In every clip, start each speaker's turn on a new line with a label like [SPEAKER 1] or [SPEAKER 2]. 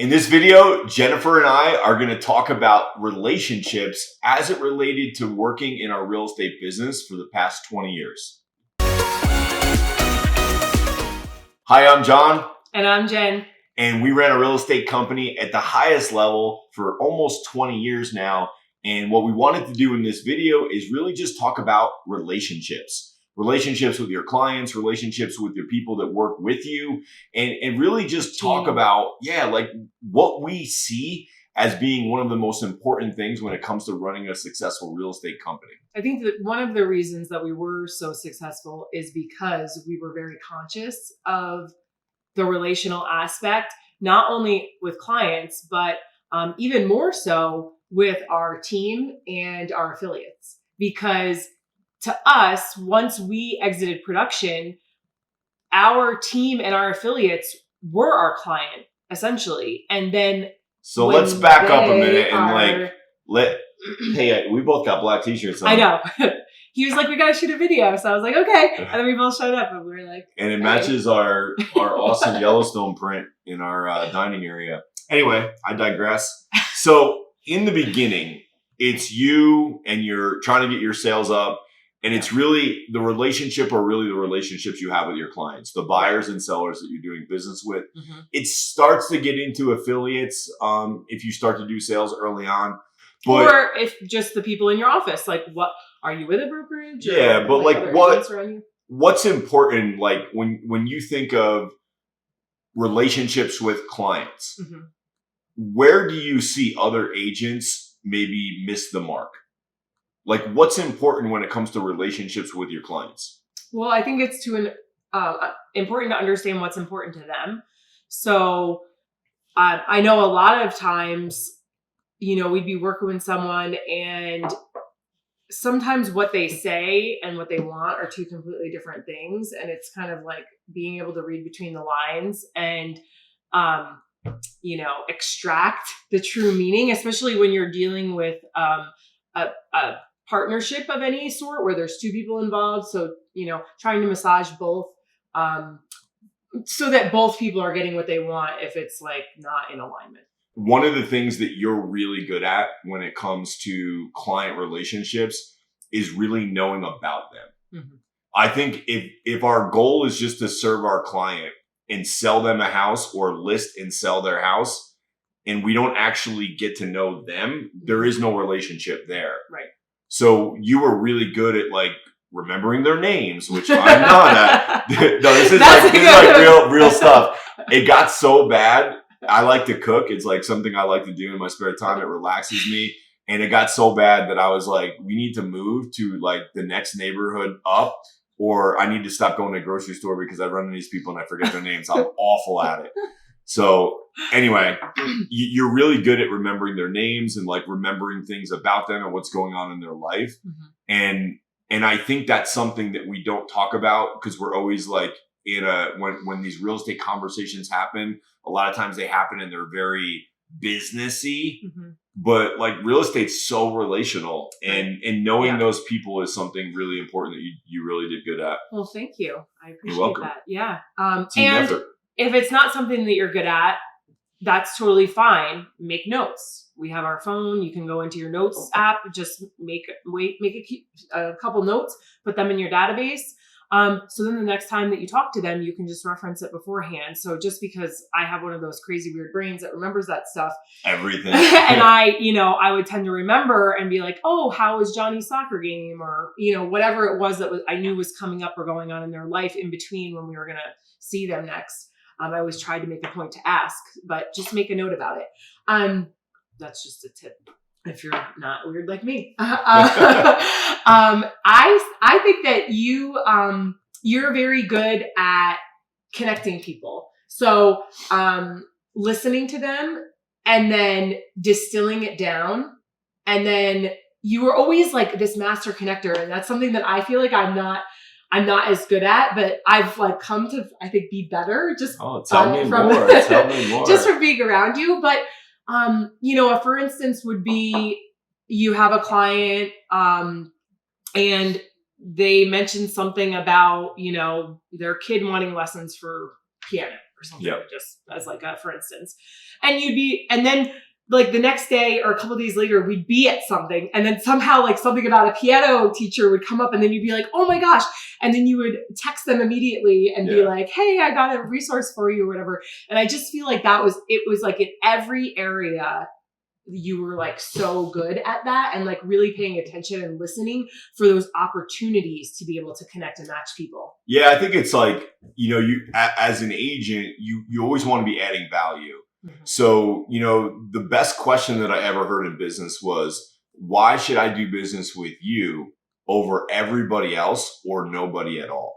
[SPEAKER 1] In this video, Jennifer and I are going to talk about relationships as it related to working in our real estate business for the past 20 years. Hi, I'm John.
[SPEAKER 2] And I'm Jen.
[SPEAKER 1] And we ran a real estate company at the highest level for almost 20 years now. And what we wanted to do in this video is really just talk about relationships. Relationships with your clients, relationships with your people that work with you, and really just talk about, like what we see as being one of the most important things when it comes to running a successful real estate company.
[SPEAKER 2] I think that one of the reasons that we were so successful is because we were very conscious of the relational aspect, not only with clients, but even more so with our team and our affiliates. Because to us, once we exited production, our team and our affiliates were our client, essentially. And then
[SPEAKER 1] so let's back up a minute and hey, we both got black t-shirts on.
[SPEAKER 2] I know. He was like, we got to shoot a video. So I was like, okay. And then we both showed up and we were like,
[SPEAKER 1] and it matches our awesome Yellowstone print in our dining area. Anyway, I digress. So in the beginning, it's you and you're trying to get your sales up. And it's really the relationship or really the relationships you have with your clients, the buyers and sellers that you're doing business with. Mm-hmm. It starts to get into affiliates if you start to do sales early on.
[SPEAKER 2] Or if just the people in your office, like what, are you with a brokerage?
[SPEAKER 1] Yeah, but what's important, like when you think of relationships with clients, mm-hmm. where do you see other agents maybe miss the mark? Like, what's important when it comes to relationships with your clients?
[SPEAKER 2] Well, I think it's important to understand what's important to them. So I know a lot of times, we'd be working with someone and sometimes what they say and what they want are two completely different things. And it's kind of like being able to read between the lines and, extract the true meaning, especially when you're dealing with a partnership of any sort where there's two people involved. So, trying to massage both, so that both people are getting what they want if it's like not in alignment.
[SPEAKER 1] One of the things that you're really good at when it comes to client relationships is really knowing about them. Mm-hmm. I think if our goal is just to serve our client and sell them a house or list and sell their house, and we don't actually get to know them, there is no relationship there.
[SPEAKER 2] Right.
[SPEAKER 1] So you were really good at remembering their names, which I'm not at. No, this is real stuff. It got so bad. I like to cook. It's something I like to do in my spare time. It relaxes me. And it got so bad that I was like, we need to move to the next neighborhood up, or I need to stop going to the grocery store because I run into these people and I forget their names. I'm awful at it. So anyway, you're really good at remembering their names and remembering things about them and what's going on in their life. Mm-hmm. And I think that's something that we don't talk about because we're always when these real estate conversations happen, a lot of times they happen and they're very businessy, mm-hmm. but real estate's so relational and knowing those people is something really important that you really did good at.
[SPEAKER 2] Well, thank you. I appreciate
[SPEAKER 1] You're welcome.
[SPEAKER 2] That. Yeah.
[SPEAKER 1] Team effort.
[SPEAKER 2] If it's not something that you're good at, that's totally fine. Make notes. We have our phone. You can go into your notes app, just make a couple notes, put them in your database. So then the next time that you talk to them, you can just reference it beforehand. So just because I have one of those crazy weird brains that remembers that stuff,
[SPEAKER 1] everything,
[SPEAKER 2] and I would tend to remember and be like, oh, how was Johnny's soccer game, or whatever it was I knew was coming up or going on in their life in between when we were gonna see them next. I always tried to make a point to ask, but just make a note about it. That's just a tip if you're not weird like me. I think that you're very good at connecting people. So listening to them and then distilling it down. And then you were always this master connector. And that's something that I feel like I'm not as good at, but I've come to, I think, be better just
[SPEAKER 1] tell me more.
[SPEAKER 2] Just from being around you. But, for instance would be you have a client and they mentioned something about, their kid wanting lessons for piano or something, just as like a, for instance. And then like the next day or a couple of days later, we'd be at something, and then somehow like something about a piano teacher would come up, and then you'd be like, oh my gosh. And then you would text them immediately and be like, hey, I got a resource for you or whatever. And I just feel like it was like in every area, you were like so good at that, and like really paying attention and listening for those opportunities to be able to connect and match people.
[SPEAKER 1] Yeah, I think it's like, you as an agent, you always want to be adding value. Mm-hmm. So, the best question that I ever heard in business was, why should I do business with you over everybody else or nobody at all?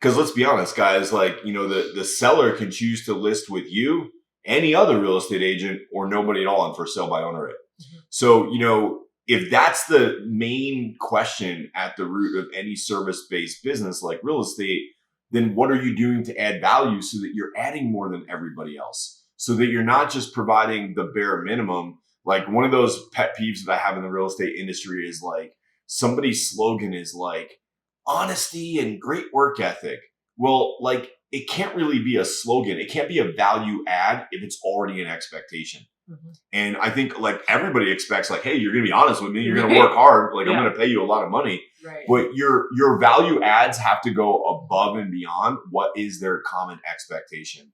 [SPEAKER 1] Because let's be honest, guys, like, the seller can choose to list with you, any other real estate agent, or nobody at all on for sale by owner it. Mm-hmm. So, if that's the main question at the root of any service-based business like real estate, then what are you doing to add value so that you're adding more than everybody else? So that you're not just providing the bare minimum. Like one of those pet peeves that I have in the real estate industry is like somebody's slogan is like honesty and great work ethic. Well, like it can't really be a slogan. It can't be a value add if it's already an expectation. Mm-hmm. And I think like everybody expects like, hey, you're going to be honest with me. You're going to work hard. Like I'm going to pay you a lot of money. Right. But your value adds have to go above and beyond what is their common expectation.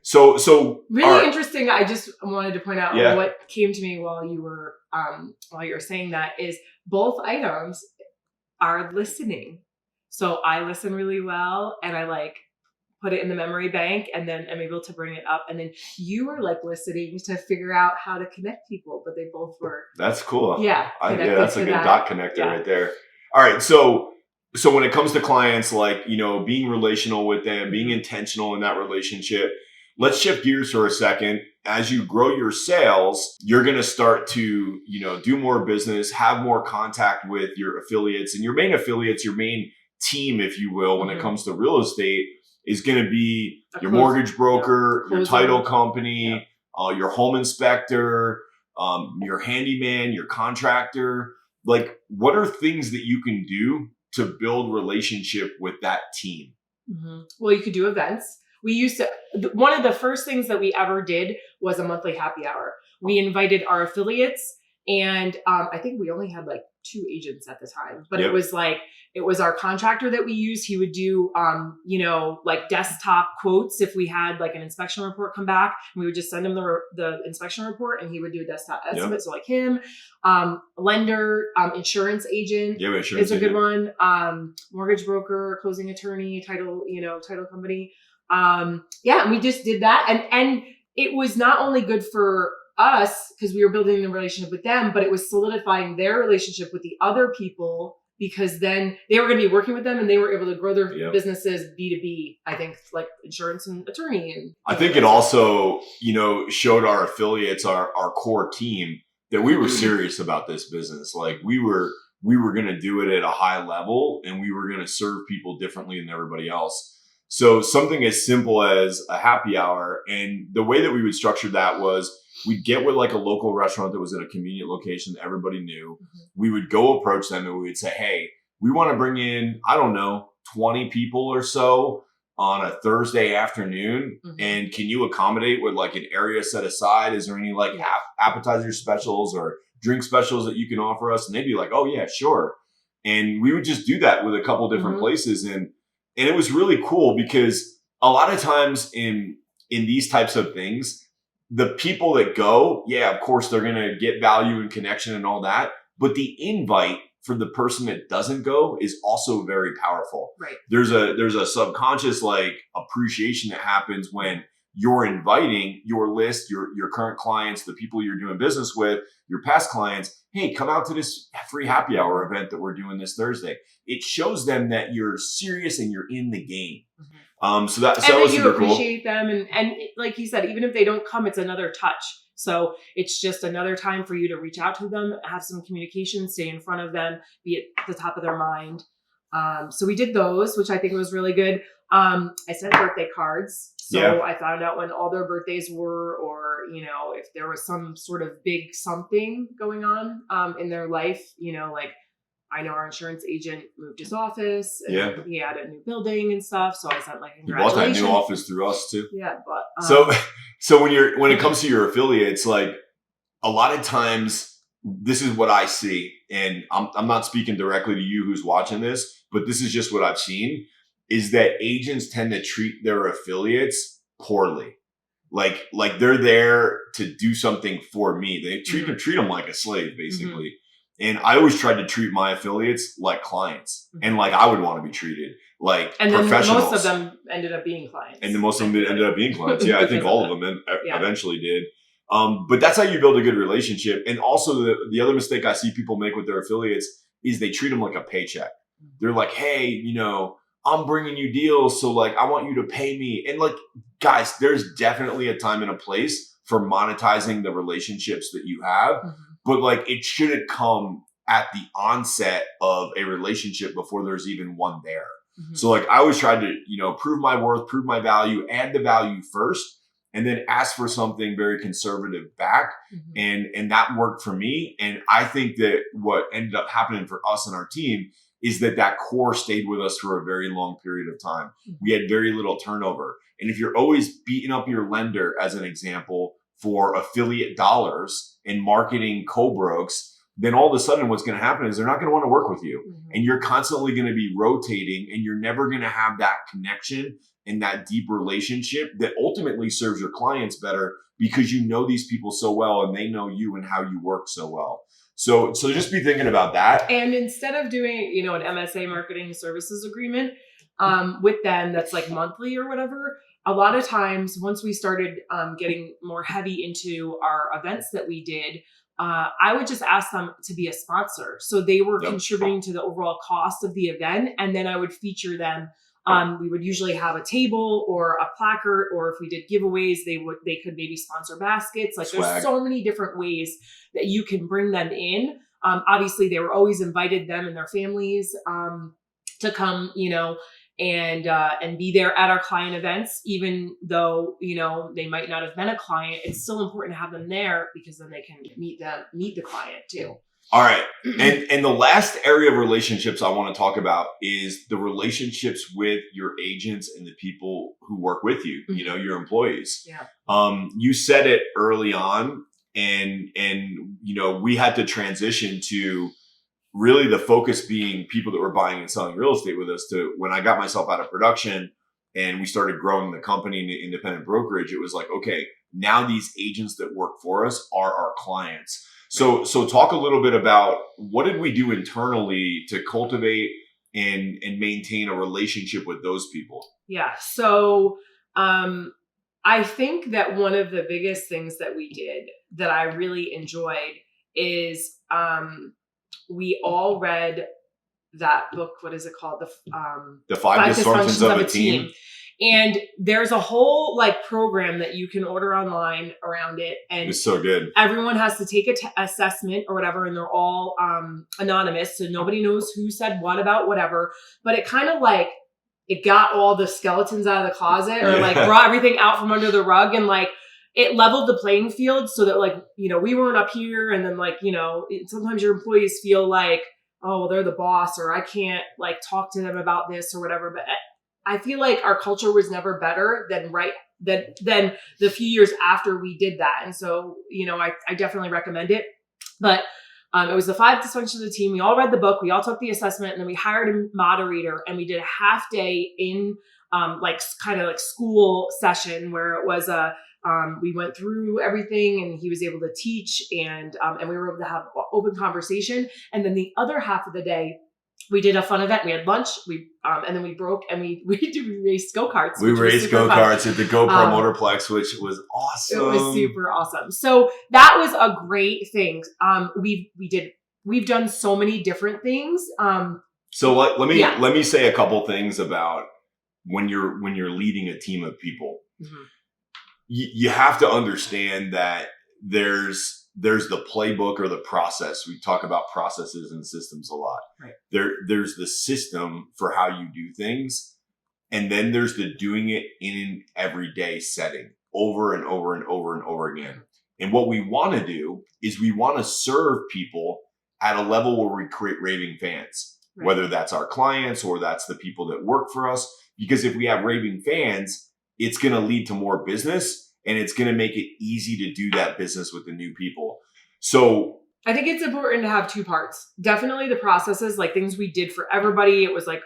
[SPEAKER 1] So
[SPEAKER 2] really interesting. I just wanted to point out what came to me while you were saying that is both items are listening. So I listen really well, and I like put it in the memory bank, and then I'm able to bring it up. And then you were like listening to figure out how to connect people, but they both were.
[SPEAKER 1] That's cool.
[SPEAKER 2] Yeah.
[SPEAKER 1] That's a good dot connector right there. All right. So when it comes to clients, like, being relational with them, being intentional in that relationship, let's shift gears for a second. As you grow your sales, you're going to start to, do more business, have more contact with your affiliates, and your main team, if you will, when it comes to real estate is going to be your mortgage broker, your title company, your home inspector, your handyman, your contractor. Like, what are things that you can do to build relationship with that team?
[SPEAKER 2] Mm-hmm. Well, you could do events. We used to, one of the first things that we ever did was a monthly happy hour. We invited our affiliates, and I think we only had like 2 agents at the time, but it was our contractor that we used. He would do, like desktop quotes. If we had like an inspection report come back, we would just send him the inspection report, and he would do a desktop estimate. So like him, lender, insurance agent is a good one. Mortgage broker, closing attorney, title company. And we just did that. And it was not only good for us because we were building a relationship with them, but it was solidifying their relationship with the other people, because then they were going to be working with them and they were able to grow their businesses B2B, I think, like insurance and attorney. And
[SPEAKER 1] I think it also, showed our affiliates, our core team, that we were serious about this business. Like we were going to do it at a high level, and we were going to serve people differently than everybody else. So something as simple as a happy hour, and the way that we would structure that was we'd get with like a local restaurant that was in a convenient location that everybody knew. Mm-hmm. We would go approach them and we would say, hey, we want to bring in, 20 people or so on a Thursday afternoon. Mm-hmm. And can you accommodate with like an area set aside? Is there any like appetizer specials or drink specials that you can offer us? And they'd be like, oh yeah, sure. And we would just do that with a couple different places. And it was really cool because a lot of times in these types of things, the people that go, of course, they're going to get value and connection and all that. But the invite for the person that doesn't go is also very powerful.
[SPEAKER 2] Right.
[SPEAKER 1] There's a subconscious like appreciation that happens when you're inviting your list, your current clients, the people you're doing business with, your past clients. Hey, come out to this free happy hour event that we're doing this Thursday. It shows them that you're serious and you're in the game. Mm-hmm. So that was super cool.
[SPEAKER 2] And you appreciate them. And like you said, even if they don't come, it's another touch. So it's just another time for you to reach out to them, have some communication, stay in front of them, be at the top of their mind. So we did those, which I think was really good. I sent birthday cards. So I found out when all their birthdays were, or, if there was some sort of big something going on in their life, like I know our insurance agent moved his office and
[SPEAKER 1] Yeah.
[SPEAKER 2] he had a new building and stuff. So I sent like
[SPEAKER 1] You bought
[SPEAKER 2] congratulations.
[SPEAKER 1] that new office through us too.
[SPEAKER 2] Yeah, but
[SPEAKER 1] So when it comes to your affiliates, like a lot of times this is what I see, and I'm not speaking directly to you who's watching this, but this is just what I've seen, is that agents tend to treat their affiliates poorly. Like they're there to do something for me. They treat them like a slave, basically. And I always tried to treat my affiliates like clients, and like I would want to be treated like
[SPEAKER 2] and
[SPEAKER 1] professionals.
[SPEAKER 2] And most of them ended up being clients.
[SPEAKER 1] And most of them ended up being clients. Yeah, I think all of them eventually did. But that's how you build a good relationship. And also the other mistake I see people make with their affiliates is they treat them like a paycheck. They're like, hey, I'm bringing you deals, so like I want you to pay me. And like, guys, there's definitely a time and a place for monetizing the relationships that you have, but like it shouldn't come at the onset of a relationship before there's even one there. So like I always tried to, prove my worth, prove my value, add the value first, and then ask for something very conservative back. And that worked for me. And I think that what ended up happening for us and our team is that core stayed with us for a very long period of time. We had very little turnover. And if you're always beating up your lender, as an example, for affiliate dollars and marketing co-brokes, then all of a sudden what's going to happen is they're not going to want to work with you. And you're constantly going to be rotating, and you're never going to have that connection and that deep relationship that ultimately serves your clients better, because you know these people so well and they know you and how you work so well. So just be thinking about that. And
[SPEAKER 2] instead of doing, an MSA marketing services agreement with them that's like monthly or whatever, a lot of times once we started getting more heavy into our events that we did, I would just ask them to be a sponsor. So they were contributing to the overall cost of the event. And then I would feature them. We would usually have a table or a placard, or if we did giveaways, they could maybe sponsor baskets. Like there's so many different ways that you can bring them in. Obviously they were always invited, them and their families, to come, and be there at our client events, even though, they might not have been a client. It's still important to have them there because then they can meet the client too.
[SPEAKER 1] All right. And the last area of relationships I want to talk about is the relationships with your agents and the people who work with you, your employees.
[SPEAKER 2] Yeah.
[SPEAKER 1] You said it early on, and we had to transition to really the focus being people that were buying and selling real estate with us, to when I got myself out of production and we started growing the company in the independent brokerage, it was like, okay, now these agents that work for us are our clients. So talk a little bit about what did we do internally to cultivate and maintain a relationship with those people?
[SPEAKER 2] Yeah. So I think that one of the biggest things that we did that I really enjoyed is we all read that book. What is it called?
[SPEAKER 1] The Five Dysfunctions of a Team.
[SPEAKER 2] And there's a whole program that you can order online around it. And
[SPEAKER 1] it's so good.
[SPEAKER 2] Everyone has to take an assessment or whatever, and they're all anonymous. So nobody knows who said what about whatever. But it kind of it got all the skeletons out of the closet, or brought everything out from under the rug, and it leveled the playing field so that we weren't up here. And then sometimes your employees feel like, oh, well, they're the boss, or I can't talk to them about this or whatever. But I feel like our culture was never better than the few years after we did that. And so, I definitely recommend it. But it was the 5 Dysfunctions of the Team. We all read the book. We all took the assessment, and then we hired a moderator, and we did a half day in kind of school session where it was we went through everything, and he was able to teach, and we were able to have open conversation. And then the other half of the day, we did a fun event. We had lunch. And then we broke, and we raced go-karts.
[SPEAKER 1] We raced go-karts at the GoPro Motorplex, which was awesome.
[SPEAKER 2] It was super awesome. So that was a great thing. We've done so many different things.
[SPEAKER 1] So let me say a couple things about when you're leading a team of people. Mm-hmm. You have to understand that there's the playbook or the process. We talk about processes and systems a lot.
[SPEAKER 2] Right.
[SPEAKER 1] There's the system for how you do things. And then there's the doing it in an everyday setting over and over and over and over again. And what we want to do is we want to serve people at a level where we create raving fans, whether that's our clients or that's the people that work for us. Because if we have raving fans, it's going to lead to more business and it's going to make it easy to do that business with the new people. So
[SPEAKER 2] I think it's important to have two parts. Definitely the processes, like things we did for everybody. It was like,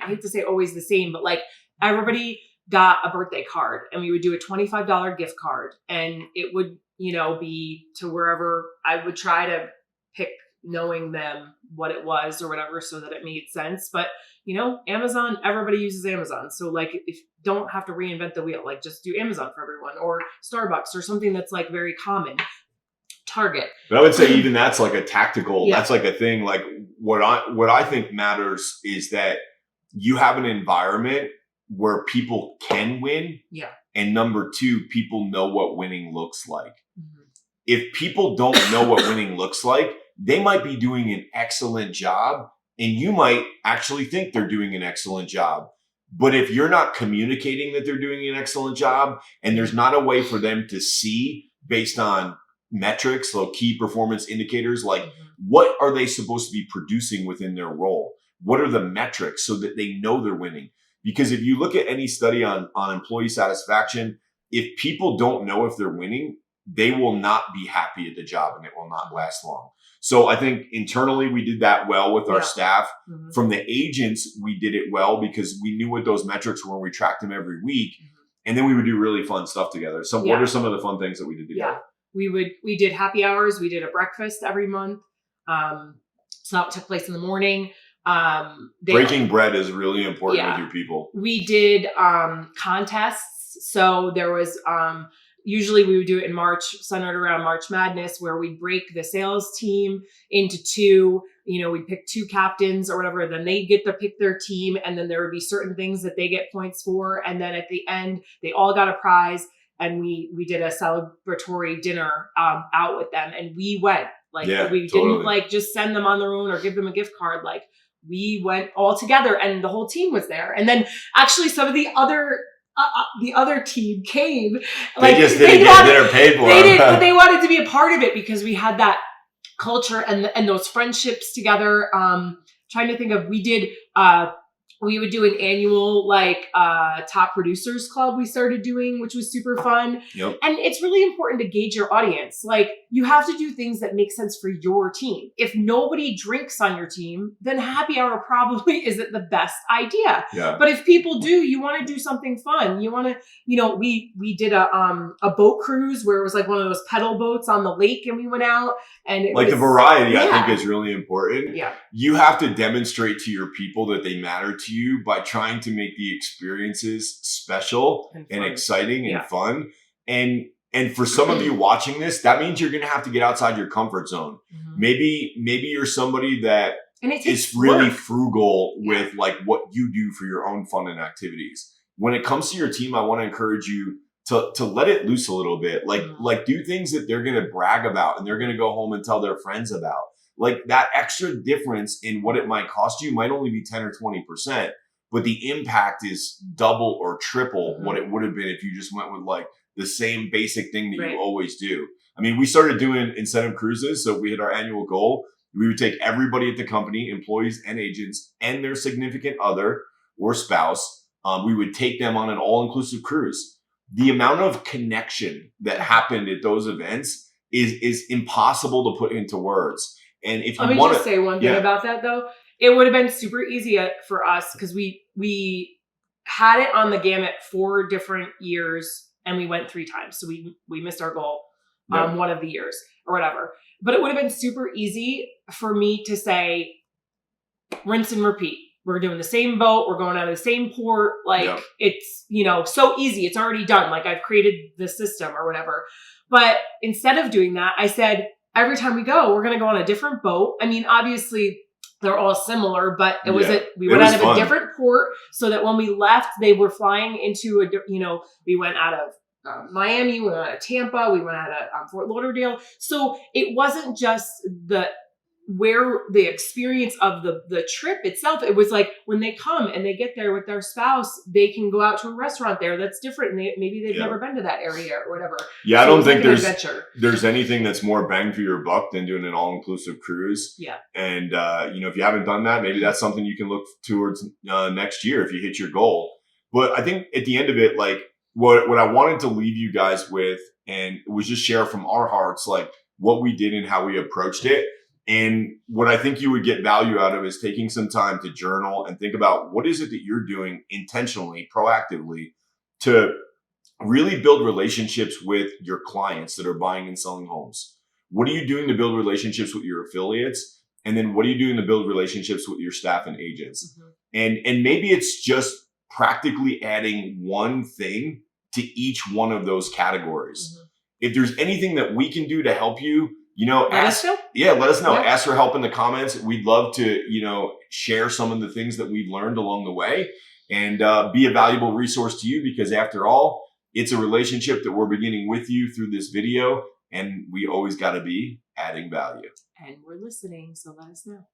[SPEAKER 2] I hate to say always the same, but like everybody got a birthday card and we would do a $25 gift card and it would, be to wherever I would try to pick, knowing them what it was or whatever so that it made sense. But, Amazon, everybody uses Amazon. So like if you don't have to reinvent the wheel, like just do Amazon for everyone or Starbucks or something that's like very common. Target.
[SPEAKER 1] But I would say even that's like a tactical, that's like a thing. Like what I think matters is that you have an environment where people can win.
[SPEAKER 2] Yeah.
[SPEAKER 1] And number two, people know what winning looks like. Mm-hmm. If people don't know what winning looks like, they might be doing an excellent job and you might actually think they're doing an excellent job. But if you're not communicating that they're doing an excellent job and there's not a way for them to see based on metrics, so key performance indicators, like what are they supposed to be producing within their role? What are the metrics so that they know they're winning? Because if you look at any study on employee satisfaction, if people don't know if they're winning, they will not be happy at the job and it will not last long. So I think internally we did that well with our staff. Mm-hmm. From the agents, we did it well because we knew what those metrics were. We tracked them every week. Mm-hmm. And then we would do really fun stuff together. So what are some of the fun things that we did together?
[SPEAKER 2] Yeah. We did happy hours. We did a breakfast every month. So that took place in the morning.
[SPEAKER 1] Breaking bread is really important with your people.
[SPEAKER 2] We did contests. So there was usually we would do it in March, centered around March Madness, where we break the sales team into two. We pick two captains or whatever. Then they get to pick their team, and then there would be certain things that they get points for. And then at the end, they all got a prize. And we did a celebratory dinner out with them, and we went didn't like just send them on their own or give them a gift card. Like we went all together, and the whole team was there. And then actually, some of the other team came.
[SPEAKER 1] Like, they just didn't get dinner paid for.
[SPEAKER 2] They did, but they wanted to be a part of it because we had that culture and those friendships together. Trying to think of, we would do an annual top producers club we started doing, which was super fun.
[SPEAKER 1] Yep.
[SPEAKER 2] And it's really important to gauge your audience. Like you have to do things that make sense for your team. If nobody drinks on your team, then happy hour probably isn't the best idea.
[SPEAKER 1] Yeah.
[SPEAKER 2] But if people do, you want to do something fun. You want to, we did a boat cruise where it was like one of those pedal boats on the lake, and we went out and
[SPEAKER 1] the variety I think is really important.
[SPEAKER 2] Yeah.
[SPEAKER 1] You have to demonstrate to your people that they matter to you by trying to make the experiences special and exciting and fun. And for some of you watching this, that means you're going to have to get outside your comfort zone. Mm-hmm. Maybe you're somebody that is really frugal with like what you do for your own fun and activities. When it comes to your team, I want to encourage you to let it loose a little bit. Like do things that they're going to brag about and they're going to go home and tell their friends about. Like that extra difference in what it might cost you might only be 10 or 20%, but the impact is double or triple what it would have been if you just went with like the same basic thing that you always do. I mean, we started doing incentive cruises. So if we hit our annual goal, we would take everybody at the company, employees and agents and their significant other or spouse. We would take them on an all-inclusive cruise. The amount of connection that happened at those events is impossible to put into words. And if you
[SPEAKER 2] want to just say one thing about that though, it would have been super easy for us because we had it on the gamut 4 different years and we went 3 times. So we missed our goal one of the years or whatever. But it would have been super easy for me to say, rinse and repeat. We're doing the same boat. We're going out of the same port. It's, so easy. It's already done. Like I've created the system or whatever. But instead of doing that, I said, every time we go, we're going to go on a different boat. I mean, obviously they're all similar, but we went out of a different port so that when we left, they were flying into we went out of Miami, we went out of Tampa, we went out of Fort Lauderdale. So it wasn't just where the experience of the trip itself, it was like when they come and they get there with their spouse, they can go out to a restaurant there that's different, and maybe they've never been to that area or whatever.
[SPEAKER 1] Yeah, I don't think there's anything that's more bang for your buck than doing an all-inclusive cruise.
[SPEAKER 2] Yeah.
[SPEAKER 1] And if you haven't done that, maybe that's something you can look towards next year if you hit your goal. But I think at the end of it, like what I wanted to leave you guys with, and was just share from our hearts, like what we did and how we approached it. And what I think you would get value out of is taking some time to journal and think about what is it that you're doing intentionally, proactively to really build relationships with your clients that are buying and selling homes. What are you doing to build relationships with your affiliates? And then what are you doing to build relationships with your staff and agents? Mm-hmm. And maybe it's just practically adding one thing to each one of those categories. Mm-hmm. If there's anything that we can do to help you, let us know. Yeah, let us know. Yeah. Ask for help in the comments. We'd love to, share some of the things that we've learned along the way and be a valuable resource to you, because after all, it's a relationship that we're beginning with you through this video, and we always got to be adding value.
[SPEAKER 2] And we're listening, so let us know.